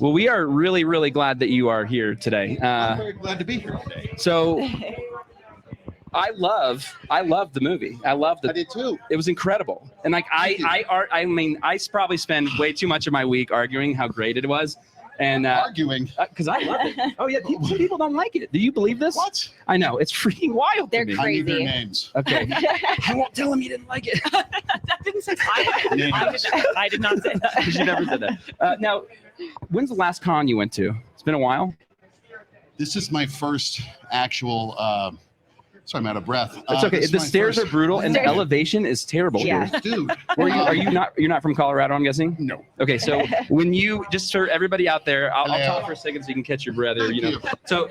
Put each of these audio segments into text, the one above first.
Well, we are really, really glad that you are here today. I'm very glad to be here today. So, I love the movie. I did too. It was incredible, and like I mean, I probably spend way too much of my week arguing how great it was, and arguing because I love it. Oh yeah, some people don't like it. Do you believe this? What? I know it's freaking wild. They're to me. crazy. I need their names. Okay, I won't tell them you didn't like it. That didn't say I did not say that. You never said that. Now, when's the last con you went to? It's been a while. This is my first actual. Sorry, I'm out of breath. It's okay. The stairs are brutal, and the elevation is terrible. Yeah. Here. Dude. Are you not? You're not from Colorado, I'm guessing. No. Okay, so when you just for everybody out there, I'll Hello. talk for a second so you can catch your breath. Thank you. So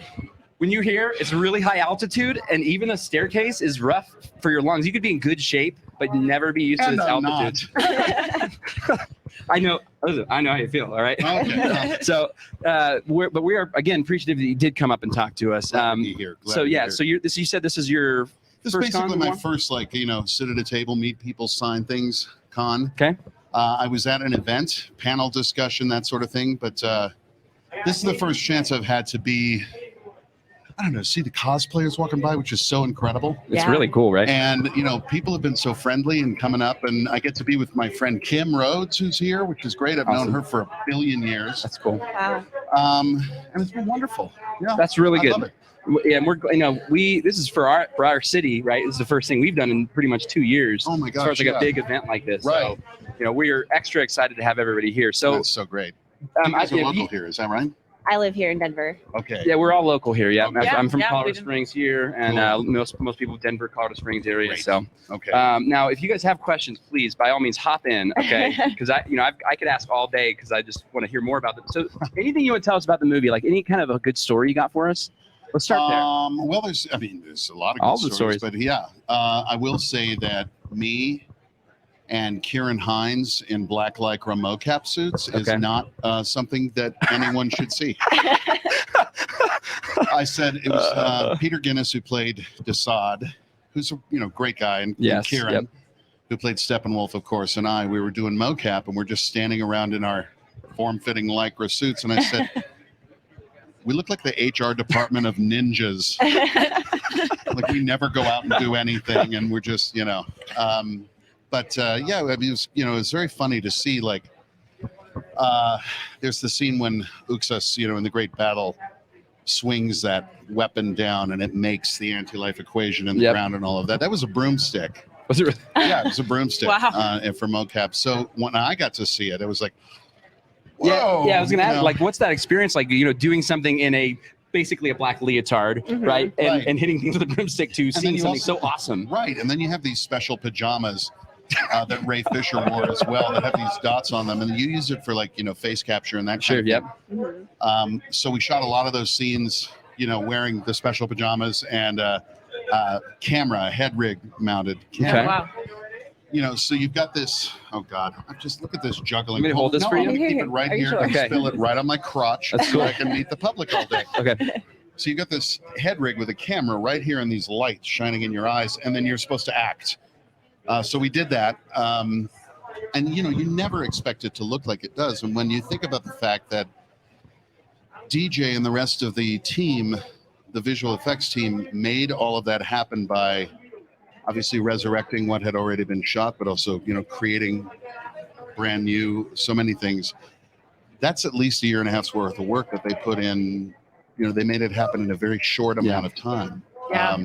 when you're here, it's really high altitude, and even the staircase is rough for your lungs. You could be in good shape, but never be used to And this I'm altitude. not. I know how you feel. All right. Okay. So, we are again appreciative that you did come up and talk to us. Glad to be here. Glad So to be yeah, here. so you said this is your This is first basically con my one? first, sit at a table, meet people, sign things con. Okay. I was at an event, panel discussion, that sort of thing. But this is the first chance I've had to be, I don't know, see the cosplayers walking by, which is so incredible. It's really cool, right? And, people have been so friendly and coming up. And I get to be with my friend Kim Rhodes, who's here, which is great. I've known Awesome. her for 1 billion years. That's cool. Wow. And it's been wonderful. Yeah, That's really I good. love it. Yeah, and we're this is for our city, right? This is the first thing we've done in pretty much 2 years. Oh my As far as gosh, like yeah. a big event like this. Right. So, we're extra excited to have everybody here. So, That's so great. You guys are local here, is that right? I live here in Denver. Okay. yeah, we're all local here. Yeah, Okay. I'm from Yeah, Colorado we didn't- Springs here, and most people Denver, Colorado Springs area. Great. So, Okay. now if you guys have questions, please by all means hop in, okay? Because I could ask all day because I just want to hear more about it. So, anything you would tell us about the movie, like any kind of a good story you got for us? Let's start there. Well, there's a lot of good All the stories. but yeah, I will say that me and Kieran Hines in black lycra mocap suits is Okay. not something that anyone should see. I said it was Peter Guinness who played Darkseid, who's a great guy, and Yes, Kieran, yep. who played Steppenwolf, of course, and we were doing mocap, and we're just standing around in our form-fitting lycra suits, and I said, we look like the HR department of ninjas. Like we never go out and do anything, and we're just, But yeah, it was, it was very funny to see. Like, there's the scene when Uxas, in the great battle, swings that weapon down, and it makes the anti-life equation in the Yep. ground and all of that. That was a broomstick. Was it? Yeah, it was a broomstick. Wow. And for mocap. So when I got to see it, it was like, Yeah, whoa, yeah. I was gonna ask, you know? like, what's that experience like? Doing something in basically a black leotard, right? And Right. and hitting things with a broomstick too, then seeing you something also- so awesome. Right, and then you have these special pajamas that Ray Fisher wore as well that have these dots on them, and you use it for face capture and that kind Sure. of Yep. Mhm. So we shot a lot of those scenes, wearing the special pajamas and camera, head rig mounted camera. Okay. Wow. So you've got this. Oh God, just look at this juggling. Want me to hold this no, for I'm you? gonna keep Here, it right are you here sure? and Okay. spill it right on my crotch That's so cool. I can meet the public all day. Okay. So you got this head rig with a camera right here and these lights shining in your eyes, and then you're supposed to act. So we did that, and you never expect it to look like it does. And when you think about the fact that DJ and the rest of the team, the visual effects team, made all of that happen by obviously resurrecting what had already been shot, but also creating brand new, so many things. That's at least 1.5 years worth of work that they put in. They made it happen in a very short amount of time. Yeah.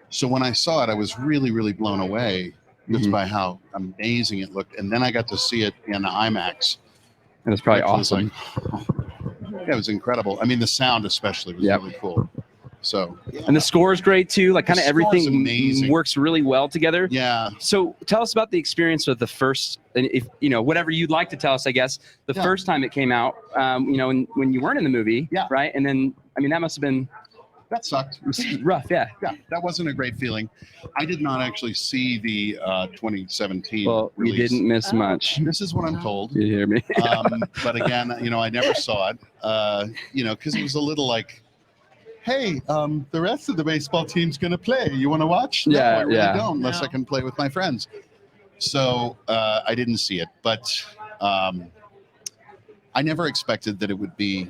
So when I saw it, I was really, really blown away just Mhm. by how amazing it looked. And then I got to see it in IMAX. And it's probably which was awesome. Yeah, it was incredible. I mean, the sound especially was Yep. really cool. So, And the score is great too. Like, kind of The score's everything amazing. works really well together. yeah. So tell us about the experience with the first, and if whatever you'd like to tell us, I guess the Yeah. first time it came out, when you weren't in the movie, Yeah. right? And then, I mean, that must have been That sucked. rough, yeah. Yeah, that wasn't a great feeling. I did not actually see the 2017 Well, release. you didn't miss Oh. much. This is what I'm told. You hear me? But again, I never saw it, because it was a little like, hey, the rest of the baseball team's going to play. You want to watch? Yeah, No, I really yeah. don't, unless No. I can play with my friends. So I didn't see it, but I never expected that it would be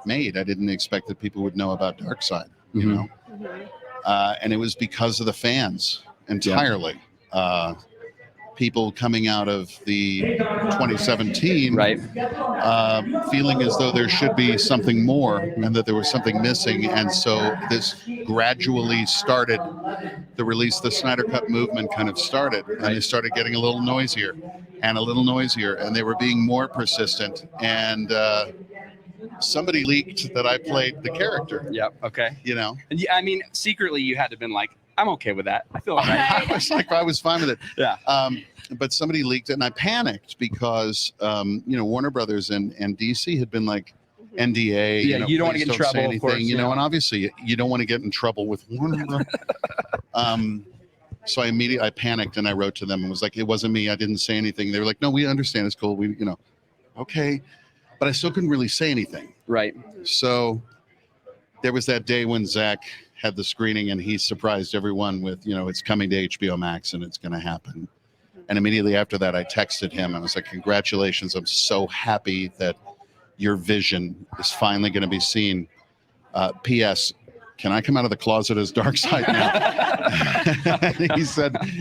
made. I didn't expect that people would know about Darkseid, you Mhm. know? And it was because of the fans entirely. People coming out of the 2017 Right. feeling as though there should be something more and that there was something missing. And so this gradually started, the release, the Snyder Cut movement kind of started, and they started getting a little noisier and a little noisier, and they were being more persistent. And somebody leaked that I played the character, Yep. Okay. you know? And I mean, secretly, you had to have been like, I'm okay with that. I feel all right. I was fine with it. Yeah. But somebody leaked it, and I panicked because Warner Brothers and DC had been like NDA. Yeah, you don't want to please get in say trouble, of anything, course. you know. And obviously, you don't want to get in trouble with Warner Brothers. So I panicked and I wrote to them and was like, it wasn't me. I didn't say anything. They were like, no, we understand. It's cool. We, okay. But I still couldn't really say anything. Right. So there was that day when Zack had the screening and he surprised everyone with, it's coming to HBO Max and it's going to happen. And immediately after that, I texted him and I was like, congratulations. I'm so happy that your vision is finally going to be seen. P.S. Can I come out of the closet as Darkseid now?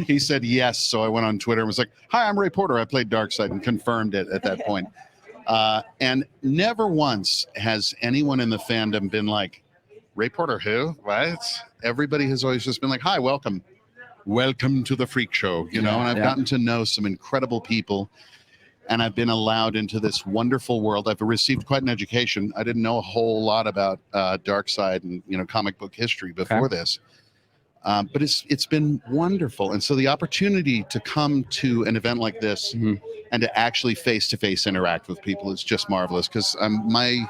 he said yes. So I went on Twitter and was like, hi, I'm Ray Porter. I played Darkseid, and confirmed it at that point. And never once has anyone in the fandom been like, Ray Porter who? What? Everybody has always just been like, hi, welcome to the freak show, and I've gotten to know some incredible people, and I've been allowed into this wonderful world. I've received quite an education. I didn't know a whole lot about Darkseid and comic book history before this, but it's been wonderful. And so the opportunity to come to an event like this and to actually face-to-face interact with people is just marvelous, because my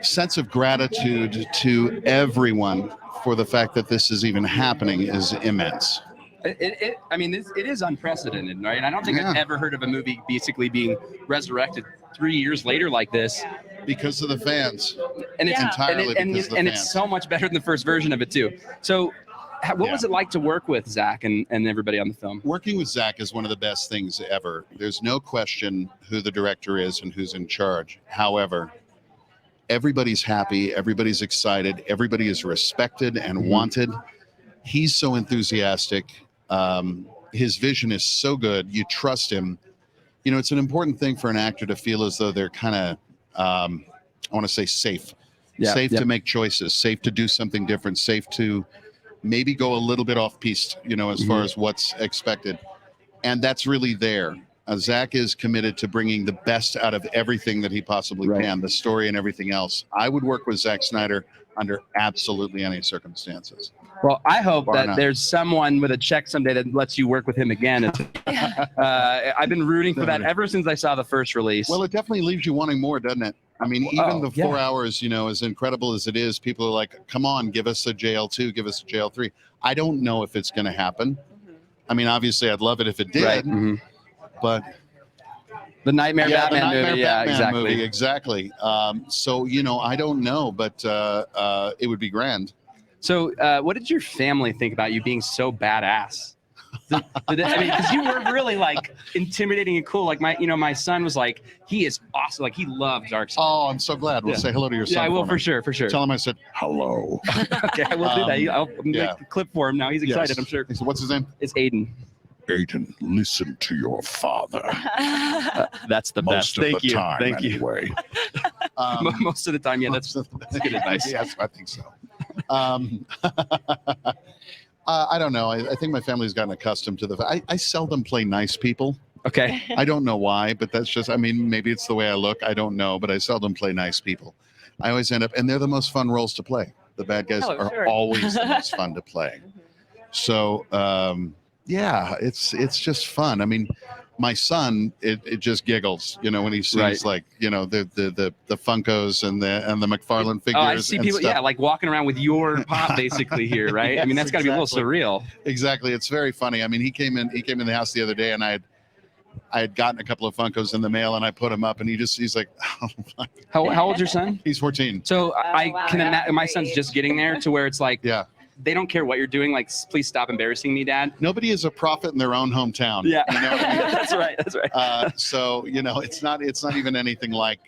sense of gratitude to everyone for the fact that this is even happening is immense. It is unprecedented, right? I don't think I've ever heard of a movie basically being resurrected 3 years later like this. Because of the fans. And it's entirely because of the fans. It's so much better than the first version of it too. So what was it like to work with Zack and everybody on the film? Working with Zack is one of the best things ever. There's no question who the director is and who's in charge. However, everybody's happy, everybody's excited, everybody is respected and wanted. He's so enthusiastic. His vision is so good. You trust him. It's an important thing for an actor to feel as though they're kind of, I want to say safe. Safe to make choices, safe to do something different, safe to maybe go a little bit off piste, as far as what's expected. And that's really there. Zack is committed to bringing the best out of everything that he possibly can, the story and everything else. I would work with Zack Snyder under absolutely any circumstances. Well, I hope that not. there's someone with a check someday that lets you work with him again. I've been rooting for that ever since I saw the first release. Well, it definitely leaves you wanting more, doesn't it? I mean, even the 4 hours, as incredible as it is, people are like, come on, give us a JL2, give us a JL3. I don't know if it's going to happen. I mean, obviously, I'd love it if it did, but... The Nightmare Batman Batman movie, exactly. movie, exactly. So, I don't know, but it would be grand. So what did your family think about you being so badass? Because you were really like intimidating and cool. Like my son was like, he is awesome. Like he loved Darkseid. Oh, I'm so glad. We'll say hello to your son. Yeah, I will for sure. Tell him I said hello. Okay, I will do that. I'll make a clip for him now. He's excited, I'm sure. So what's his name? It's Aiden. Aiden, listen to your father. That's the best. Thank you. Thank you. Anyway. Most of the time, yeah, that's good advice. Yes, I think so. I don't know. I think my family's gotten accustomed to I seldom play nice people. Okay. I don't know why, but that's just, maybe it's the way I look. I don't know, but I seldom play nice people. I always end up, and they're the most fun roles to play. The bad guys are always the most fun to play. So, it's just fun. I mean, my son, it just giggles, when he sees the Funkos and the McFarlane figures. Oh, I see people, like walking around with your pop basically here, right? Yes, that's got to be a little surreal. Exactly. It's very funny. I mean, he came in the house the other day, and I had I had gotten a couple of Funkos in the mail, and I put them up, and he's like, oh, my. How old's your son? He's 14. So I wow, can yeah. imagine my son's just getting there to where it's like, Yeah. they don't care what you're doing. Like, please stop embarrassing me, Dad. Nobody is a prophet in their own hometown. Yeah, You know what I mean? that's right. That's right. So it's not even anything like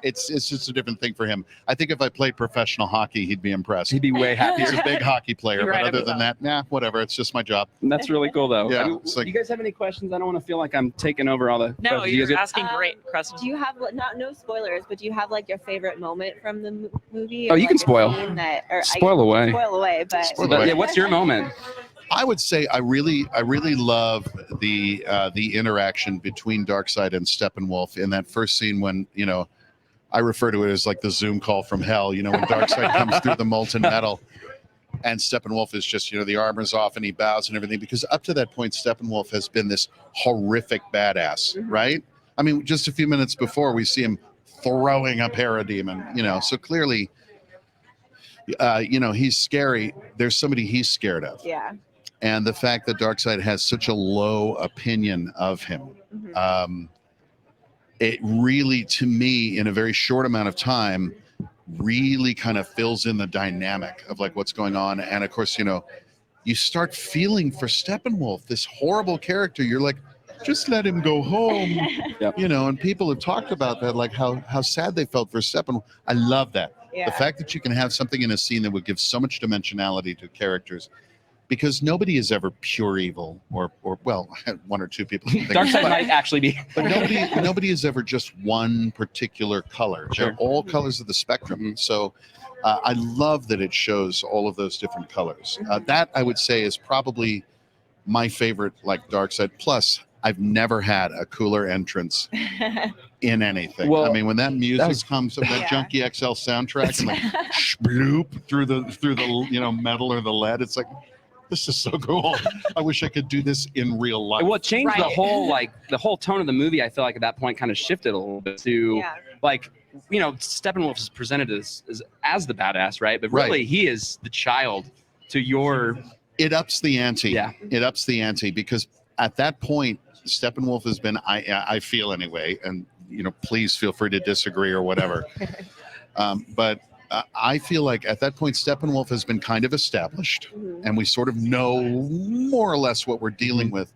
it's just a different thing for him. I think if I played professional hockey, he'd be impressed. He'd be way happier. He's a big hockey player, You're but right other about than that, whatever. It's just my job. That's really cool, though. Yeah, I mean, it's like- you guys have any questions? I don't want to feel like I'm taking over all the No, questions. You guys you're good? asking great questions. Do you have no spoilers, but do you have like your favorite moment from the movie? Oh, or, you can like, a spoil. scene that, or Spoil away. Spoil away, but Spoil But, away. yeah, what's your moment? I would say I really love the interaction between Darkseid and Steppenwolf in that first scene when I refer to it as like the Zoom call from hell. When Darkseid comes through the molten metal, and Steppenwolf is just the armor's off and he bows and everything, because up to that point Steppenwolf has been this horrific badass, right? I mean, just a few minutes before we see him throwing a parademon, so clearly. He's scary. There's somebody he's scared of. yeah. And the fact that Darkseid has such a low opinion of him, it really, to me, in a very short amount of time, really kind of fills in the dynamic of like what's going on. And of course, you start feeling for Steppenwolf, this horrible character. You're like, just let him go home. Yep. And people have talked about that, like how sad they felt for Steppenwolf. I love that. Yeah. The fact that you can have something in a scene that would give so much dimensionality to characters, because nobody is ever pure evil, or well, one or two people. Darkseid might actually be. But nobody is ever just one particular color. Sure. They're all colors of the spectrum. Mhm. So I love that it shows all of those different colors. That I would say is probably my favorite, like Darkseid. Plus, I've never had a cooler entrance in anything. Well, I mean, when that music was- comes from that Yeah. Junkie XL soundtrack and like bloop through the metal or the lead, it's like, this is so cool. I wish I could do this in real life. Well, it changed the Right. whole tone of the movie. I feel like at that point kind of shifted a little bit to Yeah. like, Steppenwolf is presented as the badass, right? But Right. really, he is the child to your. It ups the ante. Yeah. It ups the ante, because at that point, Steppenwolf has been, I feel anyway, and please feel free to disagree or whatever. But I feel like at that point, Steppenwolf has been kind of established, and we sort of know more or less what we're dealing with.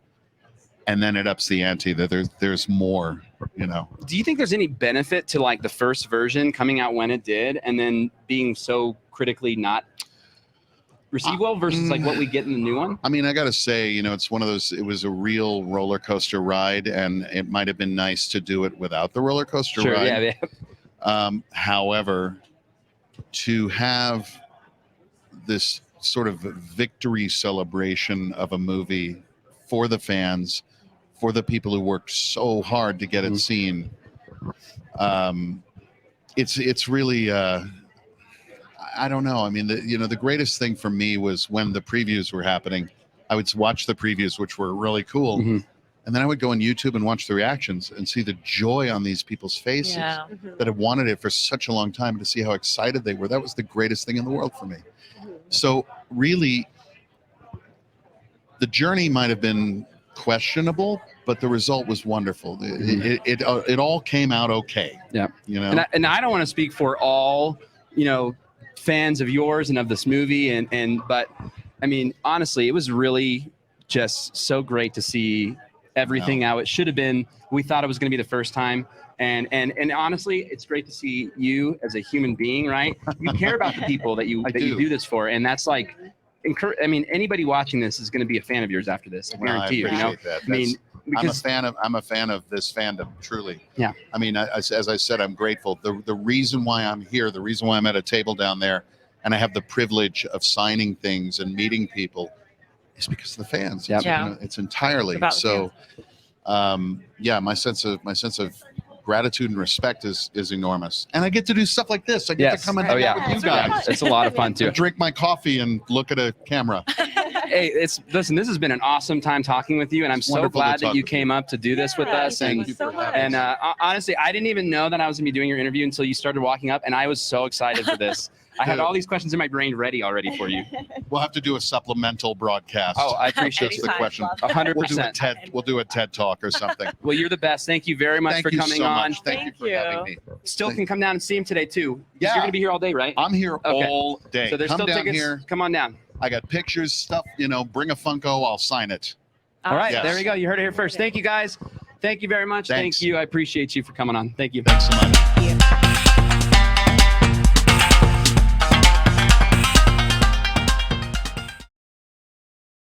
And then it ups the ante that there's more, Do you think there's any benefit to like the first version coming out when it did, and then being so critically not received well versus like what we get in the new one? I mean, I got to say, it's one of those, it was a real roller coaster ride, and it might have been nice to do it without the roller coaster Sure. ride. Yeah. However, to have this sort of victory celebration of a movie for the fans, for the people who worked so hard to get it seen, it's really I don't know. I mean, the greatest thing for me was when the previews were happening. I would watch the previews, which were really cool. Mhm. And then I would go on YouTube and watch the reactions and see the joy on these people's faces Yeah. that have wanted it for such a long time, and to see how excited they were. That was the greatest thing in the world for me. So really, the journey might have been questionable, but the result was wonderful. It all came out okay. Yeah. And I don't want to speak for all, fans of yours and of this movie, but I mean, honestly, it was really just so great to see everything how it should have been. We thought it was going to be the first time. And honestly, it's great to see you as a human being, right? You care about the people that you do this for. And that's like, I mean, anybody watching this is going to be a fan of yours after this. I guarantee you, appreciate that. I mean, because I'm a fan of this fandom, truly. Yeah. I mean, as I said, I'm grateful. The reason why I'm here, the reason why I'm at a table down there, and I have the privilege of signing things and meeting people, is because of the fans. Yep. Yeah. It's entirely It's about the so. My sense of gratitude and respect is enormous, and I get to do stuff like this. I get to come and hang out with you guys. Yeah, it's a lot of fun too. Drink my coffee and look at a camera. Hey, listen, this has been an awesome time talking with you, and I'm so wonderful to glad that talk you with came up to do this with us. Thank And you for having and honestly, I didn't even know that I was gonna be doing your interview until you started walking up, and I was so excited for this. I had all these questions in my brain ready already for you. We'll have to do a supplemental broadcast. Oh, I appreciate Just it. the question. Love 100%. We'll do a TED talk or something. Well, you're the best. Thank you very much Thank for you coming so on. much. Thank you for having me. Still can come down and see him today too. 'Cause Yeah. You're gonna be here all day, right? I'm here Okay. all day. So there's Come still down tickets. here. Come on down. I got pictures, stuff. Bring a Funko. I'll sign it. All right, Yes. there we go. You heard it here first. Thank you, guys. Thank you very much. Thanks. Thank you. I appreciate you for coming on. Thank you. Thanks so much.